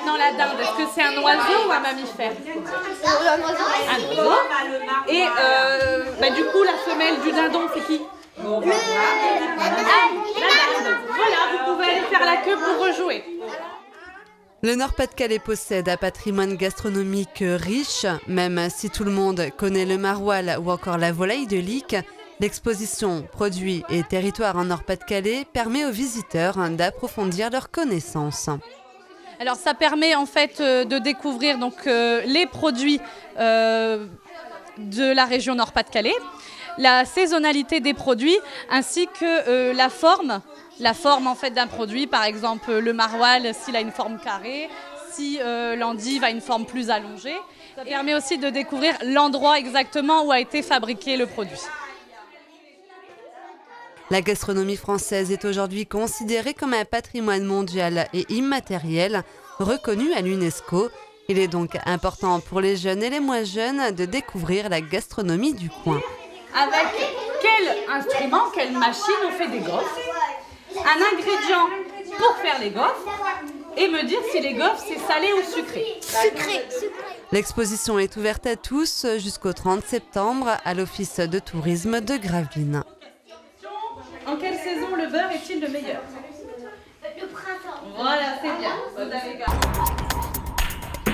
maintenant la dinde, est-ce que c'est un oiseau ou un mammifère? Un oiseau. Un oiseau. Et du coup, la femelle du dindon, c'est qui? La dinde. Voilà, vous pouvez aller faire la queue pour rejouer. Le Nord-Pas-de-Calais possède un patrimoine gastronomique riche, même si tout le monde connaît le maroilles ou encore la volaille de Lic. L'exposition Produits et territoires en Nord-Pas-de-Calais permet aux visiteurs d'approfondir leurs connaissances. Alors ça permet en fait de découvrir donc, les produits de la région Nord-Pas-de-Calais, la saisonnalité des produits ainsi que la forme en fait d'un produit, par exemple le maroilles s'il a une forme carrée, si l'endive a une forme plus allongée. Ça permet aussi de découvrir l'endroit exactement où a été fabriqué le produit. La gastronomie française est aujourd'hui considérée comme un patrimoine mondial et immatériel reconnu à l'UNESCO. Il est donc important pour les jeunes et les moins jeunes de découvrir la gastronomie du coin. Avec quel instrument, quelle machine on fait des gaufres, un ingrédient pour faire les gaufres et me dire si les gaufres c'est salé ou sucré. Sucré. L'exposition est ouverte à tous jusqu'au 30 septembre à l'Office de tourisme de Gravelines. En quelle saison le beurre est-il le meilleur? Le printemps. Voilà, c'est bien. Bonne année, gars.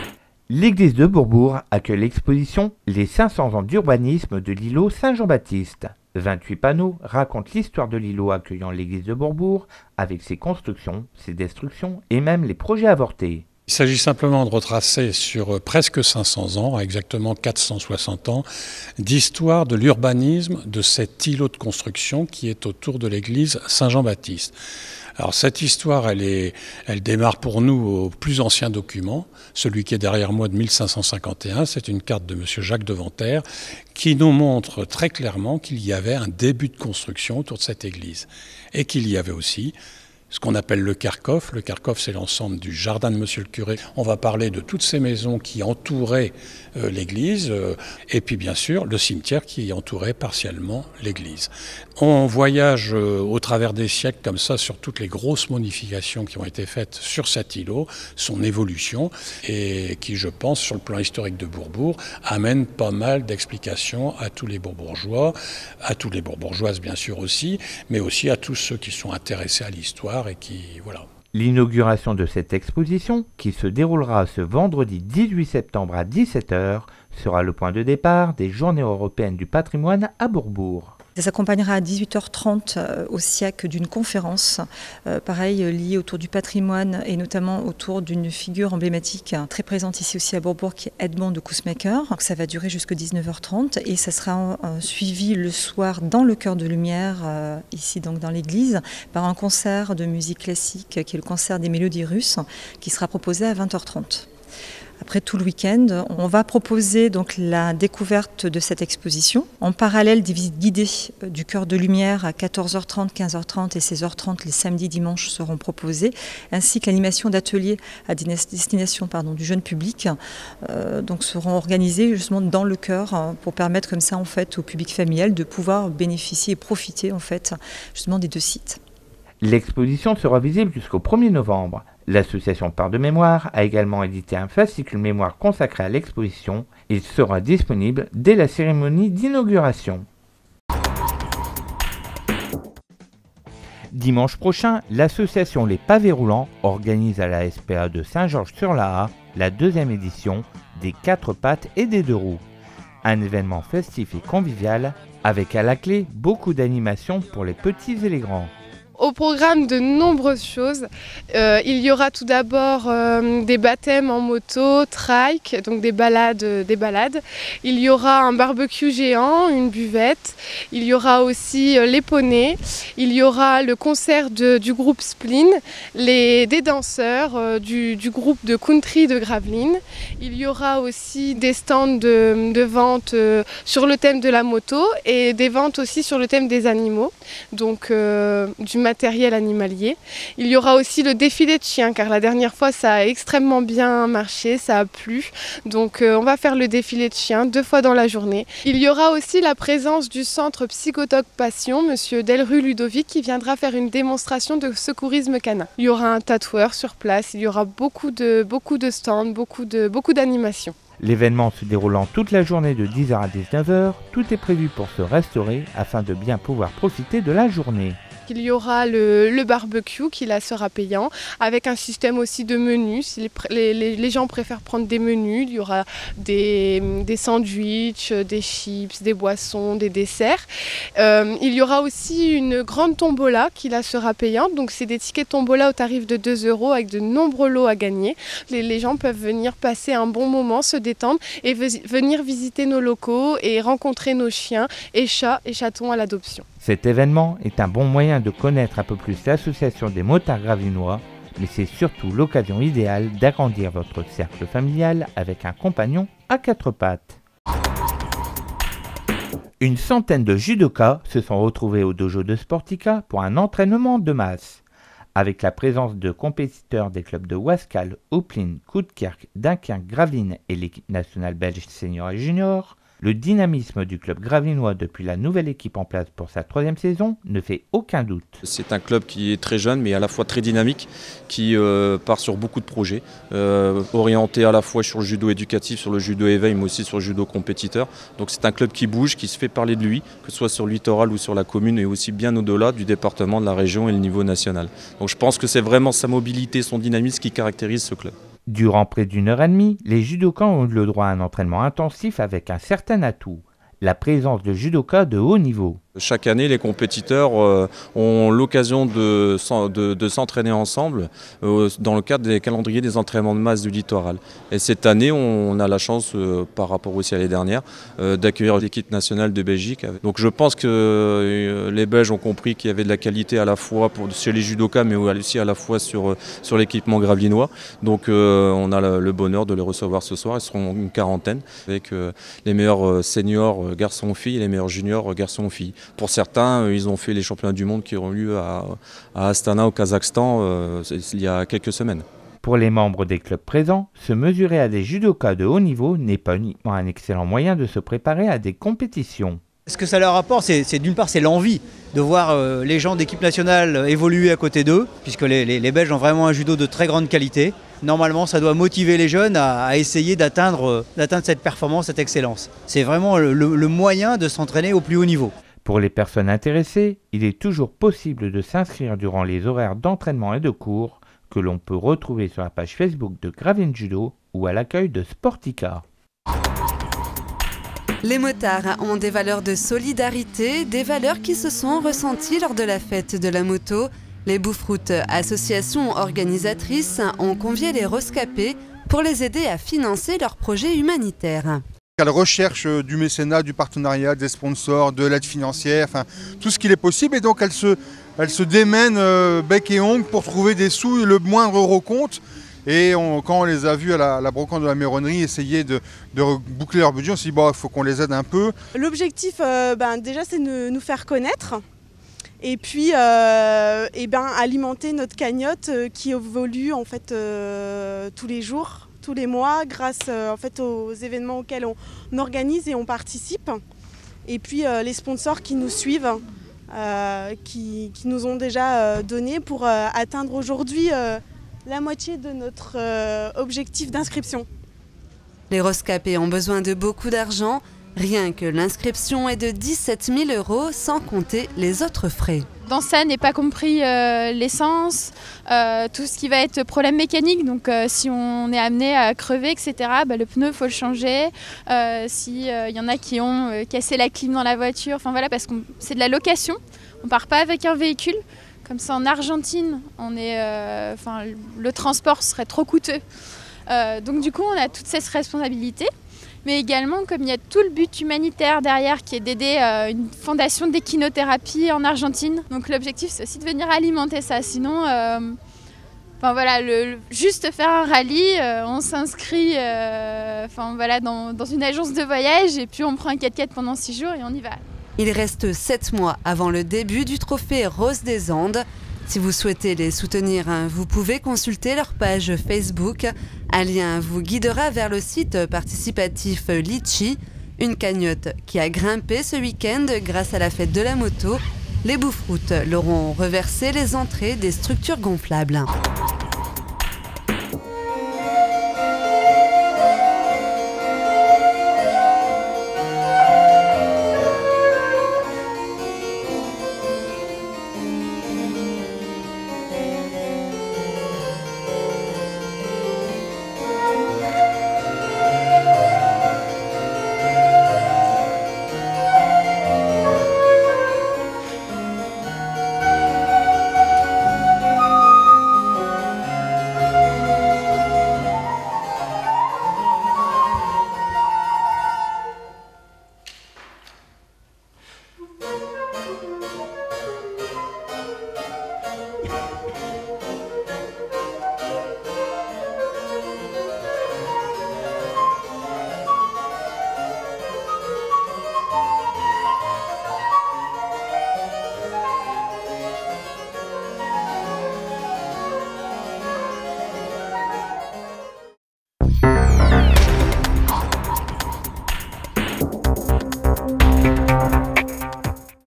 L'église de Bourbourg accueille l'exposition Les 500 ans d'urbanisme de l'îlot Saint-Jean-Baptiste. 28 panneaux racontent l'histoire de l'îlot accueillant l'église de Bourbourg, avec ses constructions, ses destructions et même les projets avortés. Il s'agit simplement de retracer sur presque 500 ans, exactement 460 ans, d'histoire de l'urbanisme de cet îlot de construction qui est autour de l'église Saint-Jean-Baptiste. Alors cette histoire, elle démarre pour nous au plus ancien document, celui qui est derrière moi de 1551, c'est une carte de M. Jacques de Ventaire, qui nous montre très clairement qu'il y avait un début de construction autour de cette église. Et qu'il y avait aussi ce qu'on appelle le Kerkhof. Le Kerkhof, c'est l'ensemble du jardin de Monsieur le curé. On va parler de toutes ces maisons qui entouraient l'église, et puis bien sûr le cimetière qui entourait partiellement l'église. On voyage au travers des siècles comme ça sur toutes les grosses modifications qui ont été faites sur cet îlot, son évolution, et qui, je pense, sur le plan historique de Bourbourg, amène pas mal d'explications à tous les Bourbourgeois, à toutes les Bourbourgeoises bien sûr aussi, mais aussi à tous ceux qui sont intéressés à l'histoire et qui, voilà. L'inauguration de cette exposition, qui se déroulera ce vendredi 18 septembre à 17h, sera le point de départ des Journées européennes du patrimoine à Bourbourg. Ça s'accompagnera à 18h30 au SIAC d'une conférence, pareil, liée autour du patrimoine et notamment autour d'une figure emblématique très présente ici aussi à Bourbourg qui est Edmond de Coussemaker. Donc ça va durer jusqu'à 19h30 et ça sera suivi le soir dans le Cœur de Lumière, ici donc dans l'église, par un concert de musique classique qui est le concert des Mélodies Russes qui sera proposé à 20h30. Après tout le week-end, on va proposer donc la découverte de cette exposition. En parallèle, des visites guidées du Cœur de Lumière à 14h30, 15h30 et 16h30 les samedis, dimanches seront proposées, ainsi que l'animation d'ateliers à destination du jeune public, donc seront organisés justement dans le Cœur pour permettre comme ça en fait au public familial de pouvoir bénéficier et profiter en fait justement des deux sites. L'exposition sera visible jusqu'au 1er novembre. L'association Part de Mémoire a également édité un fascicule mémoire consacré à l'exposition. Il sera disponible dès la cérémonie d'inauguration. Dimanche prochain, l'association Les Pavés Roulants organise à la SPA de Saint-Georges-sur-Laha la 2e édition des 4 pattes et des 2 roues. Un événement festif et convivial avec à la clé beaucoup d'animations pour les petits et les grands. Au programme de nombreuses choses. Il y aura tout d'abord des baptêmes en moto, trike, donc des balades. Il y aura un barbecue géant, une buvette. Il y aura aussi les poneys. Il y aura le concert du groupe Spleen, des danseurs du groupe de country de Gravelines. Il y aura aussi des stands de vente sur le thème de la moto et des ventes aussi sur le thème des animaux. Donc du matériel matériel animalier. Il y aura aussi le défilé de chiens, car la dernière fois ça a extrêmement bien marché, ça a plu. Donc on va faire le défilé de chiens 2 fois dans la journée. Il y aura aussi la présence du centre Psychotoc Passion, monsieur Delru Ludovic, qui viendra faire une démonstration de secourisme canin. Il y aura un tatoueur sur place, il y aura beaucoup de stands, beaucoup d'animations. L'événement se déroulant toute la journée de 10h à 19h, tout est prévu pour se restaurer afin de bien pouvoir profiter de la journée. Il y aura le barbecue qui là sera payant, avec un système aussi de menus. Si les gens préfèrent prendre des menus, il y aura des sandwichs, des chips, des boissons, des desserts. Il y aura aussi une grande tombola qui là sera payante. Donc c'est des tickets tombola au tarif de 2 € avec de nombreux lots à gagner. Les gens peuvent venir passer un bon moment, se détendre et venir visiter nos locaux et rencontrer nos chiens et chats et chatons à l'adoption. Cet événement est un bon moyen de connaître un peu plus l'association des motards gravinois, mais c'est surtout l'occasion idéale d'agrandir votre cercle familial avec un compagnon à 4 pattes. Une centaine de judokas se sont retrouvés au dojo de Sportica pour un entraînement de masse. Avec la présence de compétiteurs des clubs de Wascal, Houplines, Coudekerque, Dunkerque, Gravelines et l'équipe nationale belge senior et junior, le dynamisme du club gravinois depuis la nouvelle équipe en place pour sa 3e saison ne fait aucun doute. C'est un club qui est très jeune mais à la fois très dynamique, qui part sur beaucoup de projets, orienté à la fois sur le judo éducatif, sur le judo éveil mais aussi sur le judo compétiteur. Donc c'est un club qui bouge, qui se fait parler de lui, que ce soit sur le littoral ou sur la commune et aussi bien au-delà du département, de la région et le niveau national. Donc je pense que c'est vraiment sa mobilité, son dynamisme qui caractérise ce club. Durant près d'une heure et demie, les judokas ont eu le droit à un entraînement intensif avec un certain atout, la présence de judokas de haut niveau. Chaque année, les compétiteurs ont l'occasion de s'entraîner ensemble dans le cadre des calendriers des entraînements de masse du littoral. Et cette année, on a la chance, par rapport aussi à l'année dernière, d'accueillir l'équipe nationale de Belgique. Donc je pense que les Belges ont compris qu'il y avait de la qualité à la fois chez les judokas, mais aussi à la fois sur l'équipement gravelinois. Donc on a le bonheur de les recevoir ce soir. Ils seront une quarantaine, avec les meilleurs seniors garçons-filles et les meilleurs juniors garçons-filles. Pour certains, ils ont fait les championnats du monde qui ont eu lieu à Astana au Kazakhstan il y a quelques semaines. Pour les membres des clubs présents, se mesurer à des judokas de haut niveau n'est pas uniquement un excellent moyen de se préparer à des compétitions. Ce que ça leur apporte, c'est d'une part c'est l'envie de voir les gens d'équipe nationale évoluer à côté d'eux, puisque les Belges ont vraiment un judo de très grande qualité. Normalement, ça doit motiver les jeunes à essayer d'atteindre cette performance, cette excellence. C'est vraiment le moyen de s'entraîner au plus haut niveau. Pour les personnes intéressées, il est toujours possible de s'inscrire durant les horaires d'entraînement et de cours que l'on peut retrouver sur la page Facebook de Gravelines Judo ou à l'accueil de Sportica. Les motards ont des valeurs de solidarité, des valeurs qui se sont ressenties lors de la fête de la moto. Les Bouffroutes, associations organisatrices, ont convié les rescapés pour les aider à financer leurs projets humanitaires. Elle recherche du mécénat, du partenariat, des sponsors, de l'aide financière, enfin tout ce qu'il est possible. Et donc elle se démène bec et ongle pour trouver des sous, le moindre euro compte. Et quand on les a vus à la brocante de la Méronnerie essayer de boucler leur budget, on s'est dit il faut qu'on les aide un peu. L'objectif déjà c'est de nous faire connaître. Et puis alimenter notre cagnotte qui évolue en fait tous les jours, tous les mois, grâce en fait aux événements auxquels on organise et on participe. Et puis les sponsors qui nous suivent, qui nous ont déjà donné pour atteindre aujourd'hui la moitié de notre objectif d'inscription. Les rescapés ont besoin de beaucoup d'argent. Rien que l'inscription est de 17 000 € sans compter les autres frais. Dans ça n'est pas compris l'essence, tout ce qui va être problème mécanique. Donc si on est amené à crever, etc., le pneu, il faut le changer. S'il y en a qui ont cassé la clim dans la voiture, enfin voilà, parce que c'est de la location. On ne part pas avec un véhicule. Comme ça, en Argentine, le transport serait trop coûteux. Donc du coup, on a toute cette responsabilité. Mais également, comme il y a tout le but humanitaire derrière qui est d'aider une fondation d'équinothérapie en Argentine. Donc l'objectif, c'est aussi de venir alimenter ça. Sinon, juste faire un rallye, on s'inscrit dans une agence de voyage et puis on prend un 4x4 pendant 6 jours et on y va. Il reste 7 mois avant le début du trophée Rose des Andes. Si vous souhaitez les soutenir, vous pouvez consulter leur page Facebook. Un lien vous guidera vers le site participatif Litchi, une cagnotte qui a grimpé ce week-end grâce à la fête de la moto. Les Bouffroutes leur ont reversé les entrées des structures gonflables.